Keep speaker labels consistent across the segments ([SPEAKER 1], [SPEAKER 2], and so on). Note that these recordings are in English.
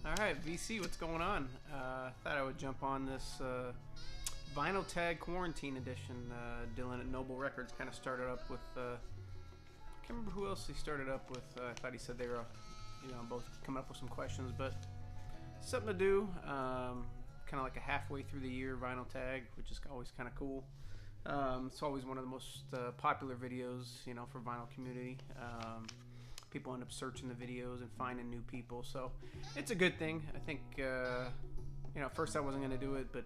[SPEAKER 1] Alright, VC, what's going on? Thought I would jump on this Vinyl Tag Quarantine Edition. Dylan at Noble Records kind of started up with, I can't remember who else he started up with. I thought he said they were, both coming up with some questions, but something to do. Kind of like a halfway through the year vinyl tag, which is always kind of cool. It's always one of the most popular videos, for vinyl community. People end up searching the videos and finding new people, so it's a good thing. I think, at first I wasn't going to do it, but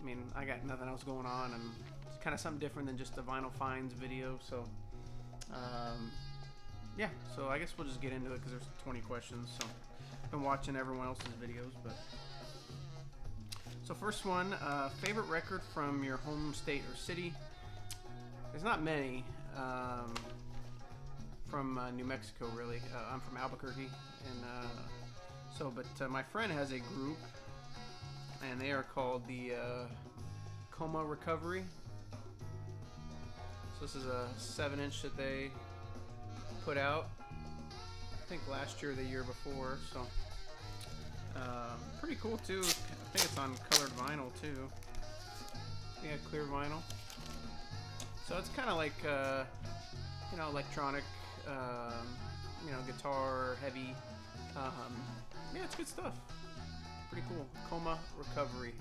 [SPEAKER 1] I mean, I got nothing else going on, and it's kind of something different than just a vinyl finds video, so yeah, so I guess we'll just get into it because there's 20 questions, so I've been watching everyone else's videos, but so first one, favorite record from your home state or city? There's not many. From New Mexico, really. I'm from Albuquerque, and but my friend has a group, and they are called the Coma Recovery. So this is a 7-inch that they put out, I think last year or the year before, so pretty cool too. I think it's on colored vinyl too. Yeah, clear vinyl. So it's kind of like electronic, guitar, heavy. Yeah, it's good stuff. Pretty cool. Coma Recovery.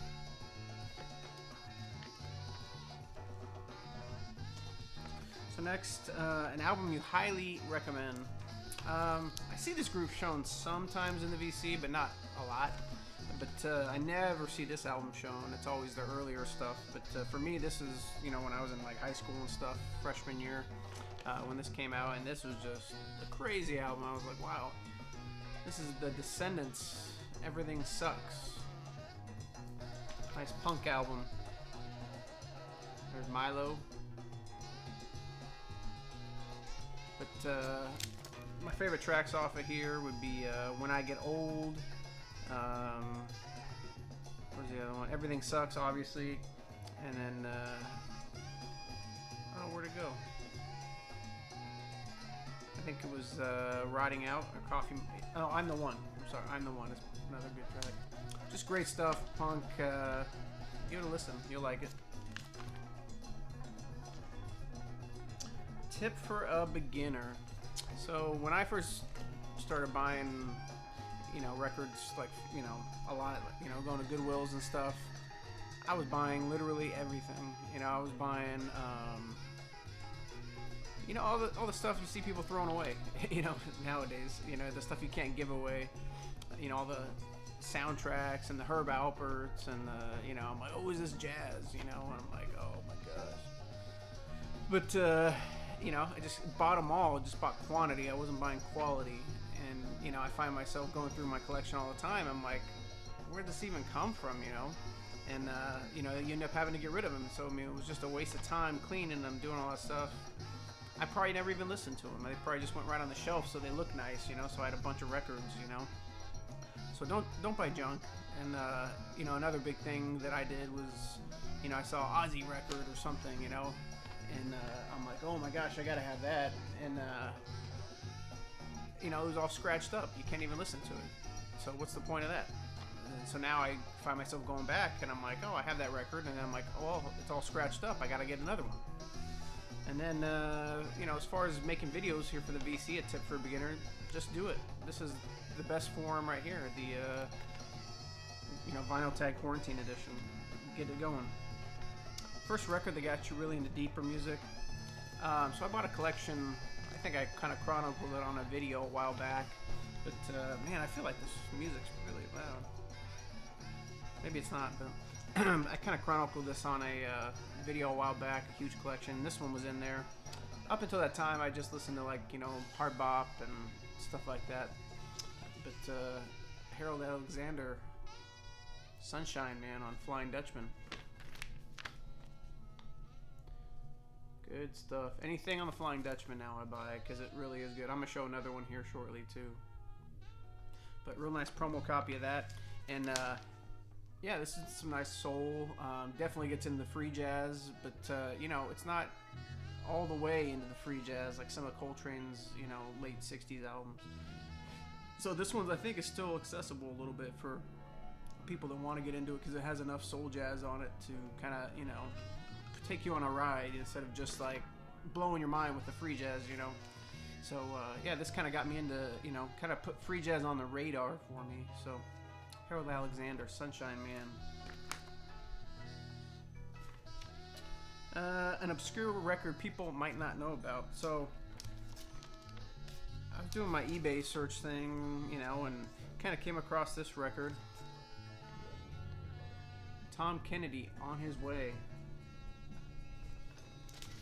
[SPEAKER 1] So next, an album you highly recommend. I see this group shown sometimes in the VC, but not a lot. But I never see this album shown. It's always the earlier stuff. But for me, this is, when I was in like high school and stuff, freshman year. When this came out, and this was just a crazy album. I was like, wow, this is the Descendants, Everything Sucks. Nice punk album. There's Milo. But my favorite tracks off of here would be When I Get Old. Where's the other one? Everything Sucks, obviously. And then, I don't know where to go. I think it was Rotting Out or Coffee. Oh, I'm the One. I'm sorry, I'm the One. It's another good track. Just great stuff, punk. Give it a listen. You'll like it. Tip for a beginner. So when I first started buying, records, like, a lot, going to Goodwills and stuff, I was buying literally everything. I was buying, all the stuff you see people throwing away, nowadays, the stuff you can't give away, all the soundtracks and the Herb Alperts and the, I'm like, oh, is this jazz, and I'm like, oh my gosh. But, I just bought them all, just bought quantity. I wasn't buying quality. And, I find myself going through my collection all the time. I'm like, where'd this even come from, And, you end up having to get rid of them. So, it was just a waste of time cleaning them, doing all that stuff. I probably never even listened to them. They probably just went right on the shelf so they look nice, so I had a bunch of records, So don't buy junk. And, another big thing that I did was, I saw Ozzy record or something, and I'm like, oh my gosh, I gotta have that. And, it was all scratched up. You can't even listen to it. So what's the point of that? And so now I find myself going back, and I'm like, oh, I have that record, and then I'm like, oh, it's all scratched up. I gotta get another one. And then, as far as making videos here for the VC, a tip for a beginner, just do it. This is the best form right here, the, Vinyl Tag Quarantine Edition. Get it going. First record that got you really into deeper music. So I bought a collection. I think I kind of chronicled it on a video a while back. But, man, I feel like this music's really loud. Maybe it's not, but I kind of chronicled this on a video a while back, a huge collection. This one was in there. Up until that time, I just listened to, like, hard bop and stuff like that. But Harold Alexander, Sunshine Man on Flying Dutchman. Good stuff. Anything on the Flying Dutchman now I buy, because it really is good. I'm going to show another one here shortly, too. But real nice promo copy of that. And, yeah, this is some nice soul. Definitely gets into the free jazz, but, it's not all the way into the free jazz like some of Coltrane's, late 60s albums. So this one I think is still accessible a little bit for people that want to get into it because it has enough soul jazz on it to kind of, you know, take you on a ride instead of just like blowing your mind with the free jazz, you know. So yeah, this kind of got me into, you know, kind of put free jazz on the radar for me. So Harold Alexander, Sunshine Man. An obscure record people might not know about. So I was doing my eBay search thing, you know, and kind of came across this record. Tom Kennedy, On His Way.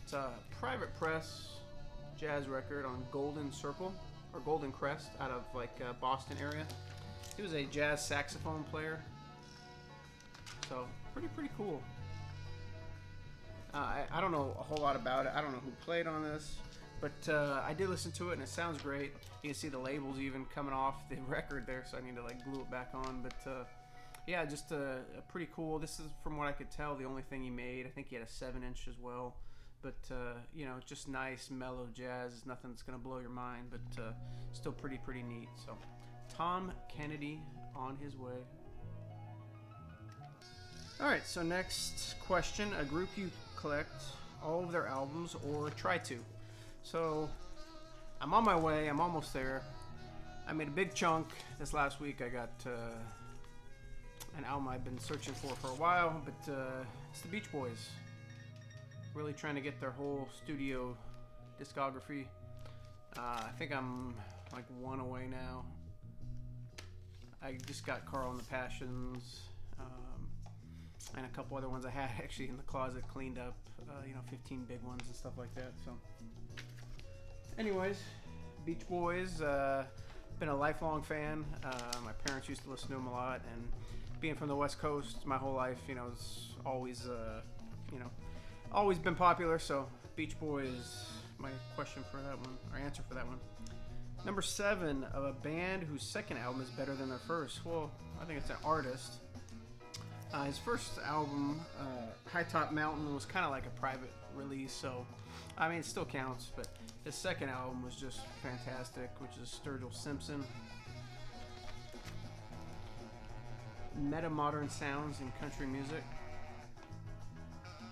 [SPEAKER 1] It's a Private Press jazz record on Golden Circle or Golden Crest out of like Boston area. He was a jazz saxophone player, so pretty cool. I don't know a whole lot about it. I don't know who played on this, but I did listen to it and it sounds great. You can see the labels even coming off the record there, so I need to like glue it back on. But yeah, just pretty cool. This is, from what I could tell, the only thing he made. I think he had a 7-inch as well. But, you know, just nice, mellow jazz. It's nothing that's going to blow your mind, but still pretty neat. So, Tom Kennedy, On His Way. All right, so next question. A group you collect all of their albums or try to. So, I'm on my way. I'm almost there. I made a big chunk this last week. I got an album I've been searching for a while, but it's the Beach Boys. Really trying to get their whole studio discography. I think I'm like one away now. I just got Carl and the Passions, and a couple other ones I had actually in the closet cleaned up. You know, 15 big ones and stuff like that. So, anyways, Beach Boys. Been a lifelong fan. My parents used to listen to them a lot, and being from the West Coast my whole life, you know, it's always, you know, always been popular. So Beach Boys, my question for that one, or answer for that one. Number 7 of a band whose second album is better than their first. Well, I think it's an artist. His first album, High Top Mountain, was kind of like a private release, so I mean it still counts. But his second album was just fantastic, which is Sturgill Simpson. Meta-modern sounds in country music.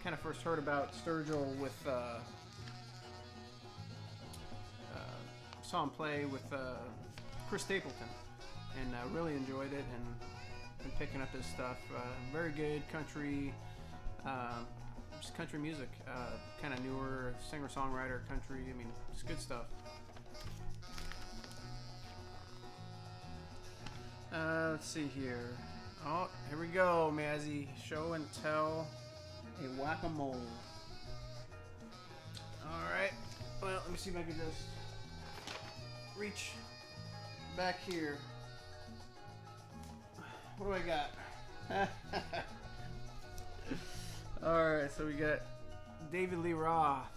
[SPEAKER 1] Kind of first heard about Sturgill with saw him play with Chris Stapleton, and really enjoyed it, and been picking up his stuff. Very good country, just country music, kind of newer singer-songwriter country. I mean, it's good stuff. Let's see here. Oh, here we go, Mazzy. Show and tell a whack-a-mole. Alright. Well, let me see if I can just reach back here. What do I got? Alright, so we got David Lee Roth.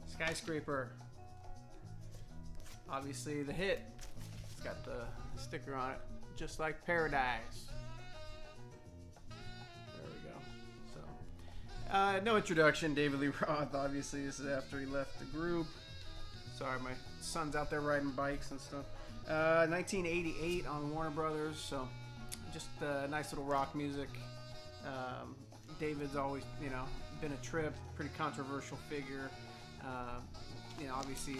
[SPEAKER 1] Skyscraper. Obviously the hit. It's got the sticker on it. Just like Paradise. There we go. So, no introduction. David Lee Roth. Obviously, this is after he left the group. Sorry, my son's out there riding bikes and stuff. 1988 on Warner Brothers. So, just nice little rock music. David's always, you know, been a trip. Pretty controversial figure. You know, obviously,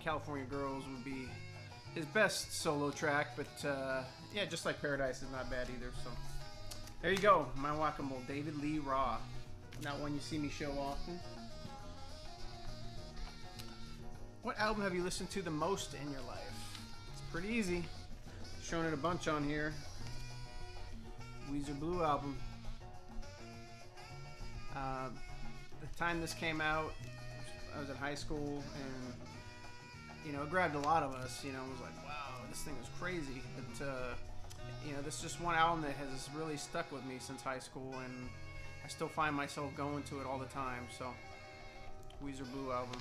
[SPEAKER 1] California Girls would be his best solo track, but yeah, Just Like Paradise is not bad either. So there you go, my whack-a-mole, David Lee Roth. Not one you see me show often. What album have you listened to the most in your life? It's pretty easy. Showing it a bunch on here. Weezer Blue Album. The time this came out, I was in high school, and you know, it grabbed a lot of us. You know, it was like, wow, this thing is crazy. But you know, this is just one album that has really stuck with me since high school, and I still find myself going to it all the time. So, Weezer Blue Album.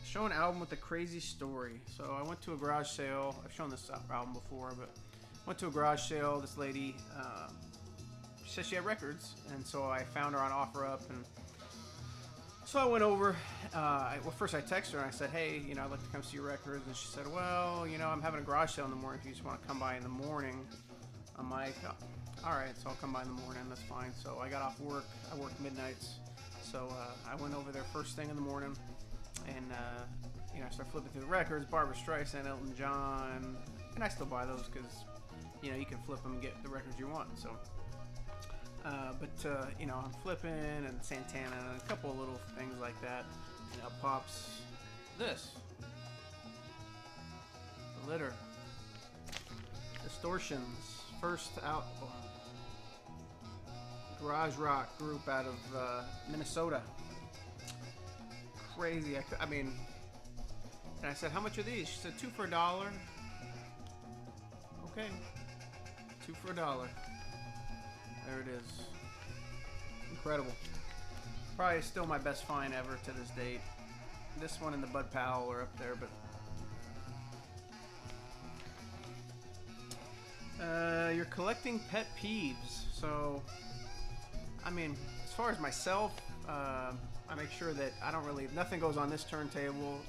[SPEAKER 1] Show an album with a crazy story. So I went to a garage sale. I've shown this album before, but went to a garage sale. This lady, she said she had records, and so I found her on OfferUp, and So I went over. Well, first I texted her and I said, "Hey, I'd like to come see your records." And she said, "Well, I'm having a garage sale in the morning. If you just want to come by in the morning." I'm like, oh, "All right, so I'll come by in the morning. That's fine." So I got off work. I worked midnights, so I went over there first thing in the morning, and I started flipping through the records: Barbra Streisand, Elton John, and I still buy those because you can flip them and get the records you want. So. I'm flipping and Santana and a couple of little things like that. And out pops this. The Litter. Distortions. First out. Garage rock group out of Minnesota. Crazy. I mean, and I said, "How much are these?" She said, 2 for $1. Okay. 2 for $1. There it is. Incredible. Probably still my best find ever to this date. This one and the Bud Powell are up there, but you're collecting pet peeves. So, I mean, as far as myself, I make sure that nothing goes on this turntable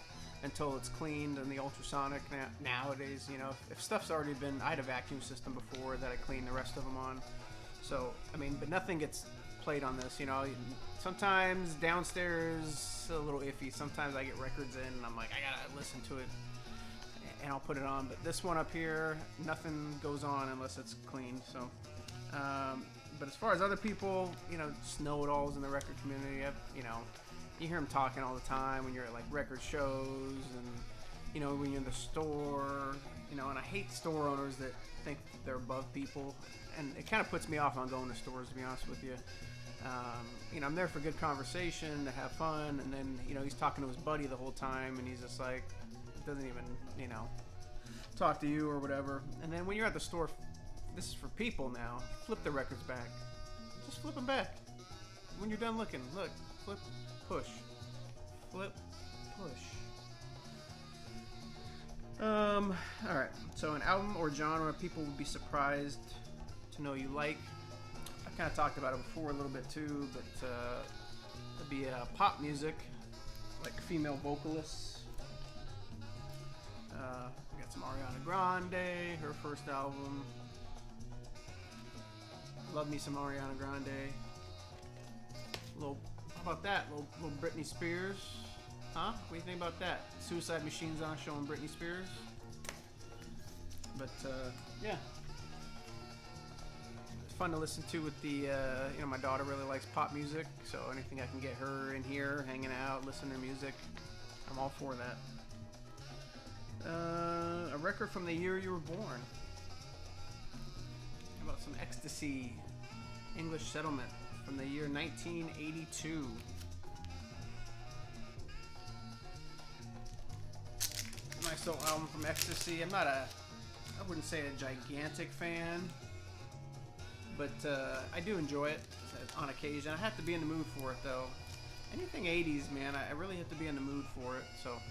[SPEAKER 1] until it's cleaned in the ultrasonic. Nowadays, if stuff's already been, I had a vacuum system before that I cleaned the rest of them on. So, I mean, but nothing gets played on this, Sometimes downstairs a little iffy. Sometimes I get records in and I'm like, I gotta listen to it, and I'll put it on. But this one up here, nothing goes on unless it's cleaned. So, but as far as other people, know-it-alls in the record community, you hear them talking all the time when you're at like record shows and when you're in the store, and I hate store owners that think they're above people. And it kind of puts me off on going to stores, to be honest with you. I'm there for good conversation, to have fun, and then, he's talking to his buddy the whole time, and he's just like, doesn't even, talk to you or whatever. And then when you're at the store, this is for people now, flip the records back. Just flip them back. When you're done looking, look, flip, push. Flip, push. Alright, so an album or genre people would be surprised to know you like. I kind of talked about it before a little bit too, but it'd be pop music, like female vocalists. We got some Ariana Grande, her first album. Love me some Ariana Grande. How about that? Little Britney Spears. Huh? What do you think about that? Suicide Machines on showing Britney Spears. But yeah. Fun to listen to with the my daughter really likes pop music, so anything I can get her in here hanging out listening to music, I'm all for that. A record from the year you were born. How about some Ecstasy, English Settlement from the year 1982. Nice little album from Ecstasy. I wouldn't say a gigantic fan, but I do enjoy it on occasion. I have to be in the mood for it, though. Anything 80s, man, I really have to be in the mood for it. So,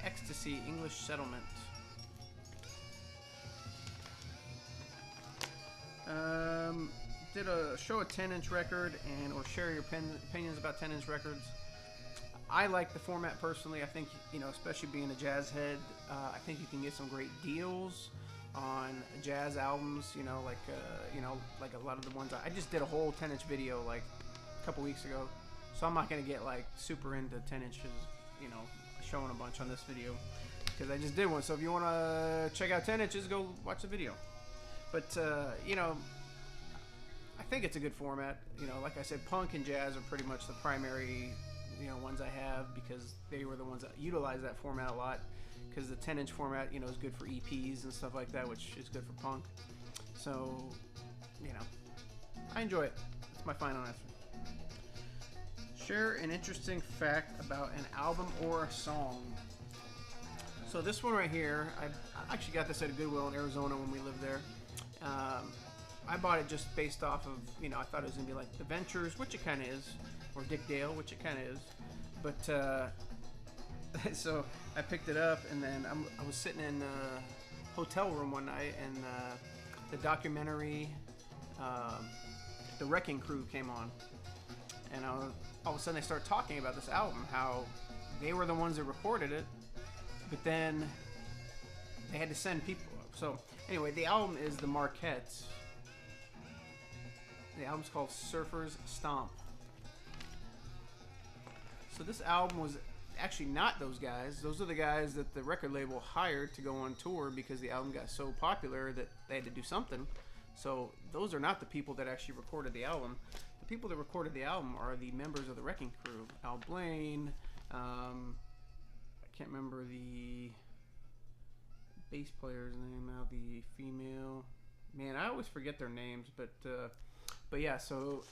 [SPEAKER 1] Ecstasy, English Settlement. Did a show a 10-inch record or share your opinions about 10-inch records. I like the format personally. I think, especially being a jazz head, I think you can get some great deals on jazz albums, like a lot of the ones. I just did a whole 10-inch video like a couple weeks ago, so I'm not going to get like super into 10 inches, showing a bunch on this video because I just did one. So if you want to check out 10 inches, go watch the video. But, I think it's a good format. Like I said, punk and jazz are pretty much the primary ones I have because they were the ones that utilize that format a lot because the 10-inch format, is good for EPs and stuff like that, which is good for punk. So, I enjoy it. That's my final answer. Share an interesting fact about an album or a song. So this one right here, I actually got this at a Goodwill in Arizona when we lived there. I bought it just based off of, I thought it was going to be like The Ventures, which it kind of is, or Dick Dale, which it kind of is. But, so I picked it up, and then I was sitting in a hotel room one night, and the documentary, The Wrecking Crew came on. And all of a sudden they start talking about this album, how they were the ones that recorded it, but then they had to send people up. So anyway, the album is the Marquettes. The album's called Surfers Stomp. So this album was actually not those guys. Those are the guys that the record label hired to go on tour because the album got so popular that they had to do something. So those are not the people that actually recorded the album. The people that recorded the album are the members of the Wrecking Crew. Al Blaine, I can't remember the bass player's name now, the female. Man, I always forget their names, but yeah, so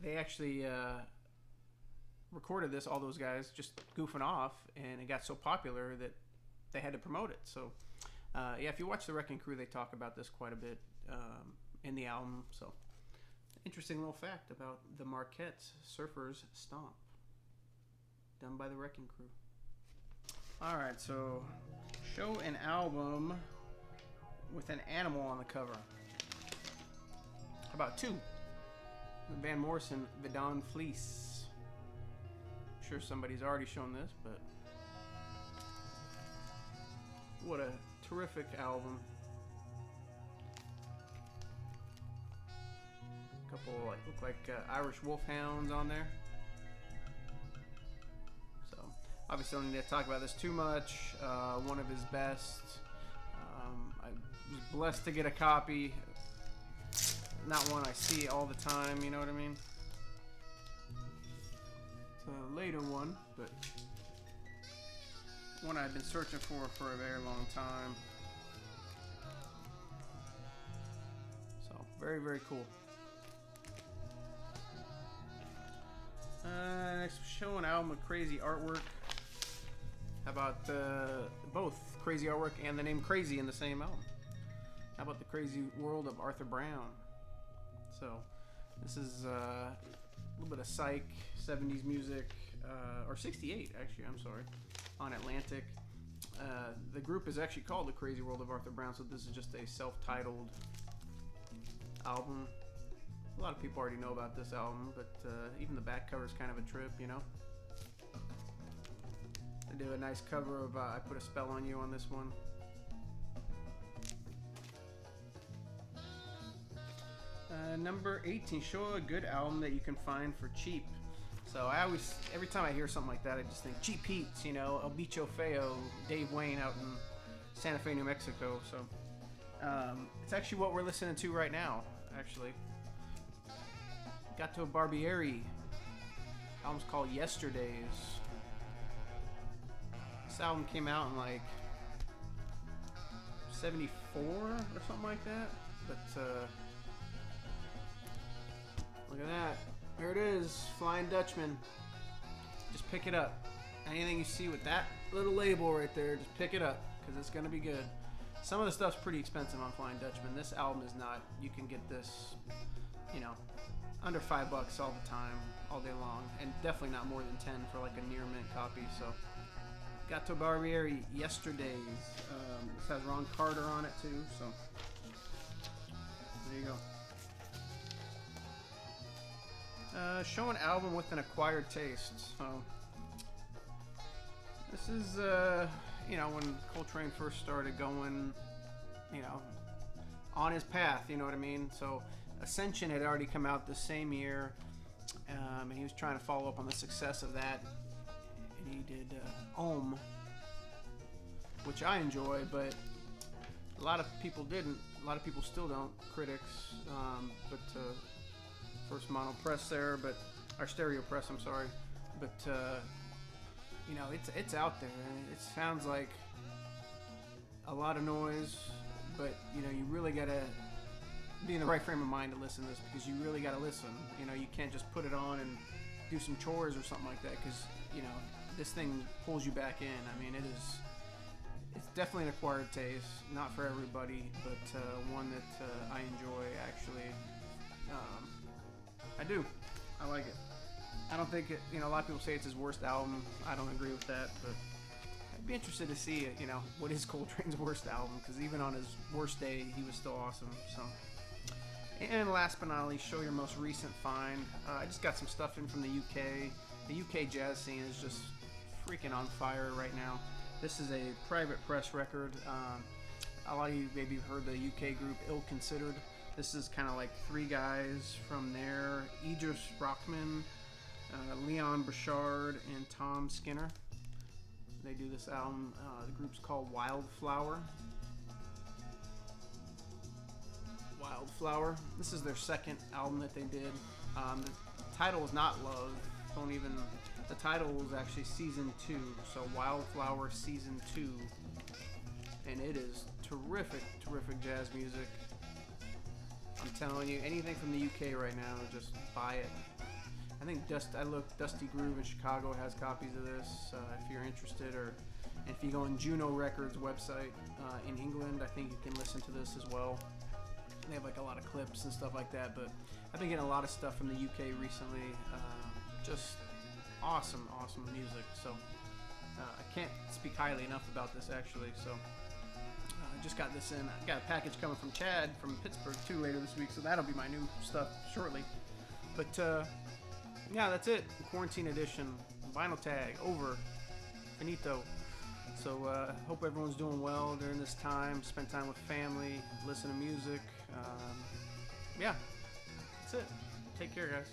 [SPEAKER 1] they actually recorded this, all those guys just goofing off, and it got so popular that they had to promote it. So yeah, if you watch the Wrecking Crew, they talk about this quite a bit in the album. So interesting little fact about the Marquettes, Surfers Stomp, done by the Wrecking Crew. Alright, so show an album with an animal on the cover. How about two? Van Morrison, Vidon Fleece. I'm sure somebody's already shown this, but what a terrific album. A couple look like Irish Wolfhounds on there. So obviously don't need to talk about this too much. One of his best. I was blessed to get a copy. Not one I see all the time, you know what I mean? It's a later one, but one I've been searching for a very long time. So, very, very cool. Next, show an album with crazy artwork. How about both crazy artwork and the name Crazy in the same album? How about the Crazy World of Arthur Brown? So, this is a little bit of psych, 70s music, or 68 actually, I'm sorry, on Atlantic. The group is actually called The Crazy World of Arthur Brown, so this is just a self-titled album. A lot of people already know about this album, but even the back cover is kind of a trip, you know? I do a nice cover of I Put a Spell on You on this one. Number 18, show a good album that you can find for cheap. So I always, every time I hear something like that, I just think Cheap Heats, you know, El Bicho Feo, Dave Wayne out in Santa Fe, New Mexico. So it's actually what we're listening to right now, actually. Gato Barbieri. Album's called Yesterdays. This album came out in like 74 or something like that. But look at that. There it is. Flying Dutchman. Just pick it up. Anything you see with that little label right there, just pick it up, because it's going to be good. Some of the stuff's pretty expensive on Flying Dutchman. This album is not. You can get this, you know, under $5 all the time, all day long. And definitely not more than 10 for like a near mint copy. So, Gato Barbieri, Yesterdays. This has Ron Carter on it too, so there you go. Show an album with an acquired taste. So this is, you know, when Coltrane first started going, you know, on his path, you know what I mean? So Ascension had already come out the same year, and he was trying to follow up on the success of that. And he did Ohm, which I enjoy, but a lot of people didn't. A lot of people still don't, critics, but first mono press there, but our stereo press, I'm sorry, but you know, it's out there, and it sounds like a lot of noise, but you know, you really gotta be in the right frame of mind to listen to this, because you really gotta listen. You know, you can't just put it on and do some chores or something like that, because you know, this thing pulls you back in. I mean, it's definitely an acquired taste, not for everybody, but one that I enjoy, actually. I do. I like it. I don't think it, you know, a lot of people say it's his worst album. I don't agree with that, but I'd be interested to see, you know, what is Coltrane's worst album, because even on his worst day, he was still awesome. So, And last but not least, show your most recent find. I just got some stuff in from the UK. The UK jazz scene is just freaking on fire right now. This is a Private Press record. A lot of you maybe have heard the UK group Ill Considered. This is kind of like three guys from there: Idris Rockman, Leon Burchard, and Tom Skinner. They do this album. The group's called Wildflower. Wildflower. This is their second album that they did. The title is not Love. The title was actually Season 2. So Wildflower Season 2. And it is terrific, terrific jazz music. I'm telling you, anything from the UK right now, just buy it. I think Dusty Groove in Chicago has copies of this if you're interested, or if you go on Juno Records website in England, I think you can listen to this as well. They have like a lot of clips and stuff like that, but I've been getting a lot of stuff from the UK recently. Just awesome music. So I can't speak highly enough about this actually. So I just got this in. I got a package coming from Chad from Pittsburgh too later this week, so that'll be my new stuff shortly. But yeah, that's it. Quarantine edition, vinyl tag over, finito. So hope everyone's doing well during this time. Spend time with family, listen to music. Yeah, that's it. Take care, guys.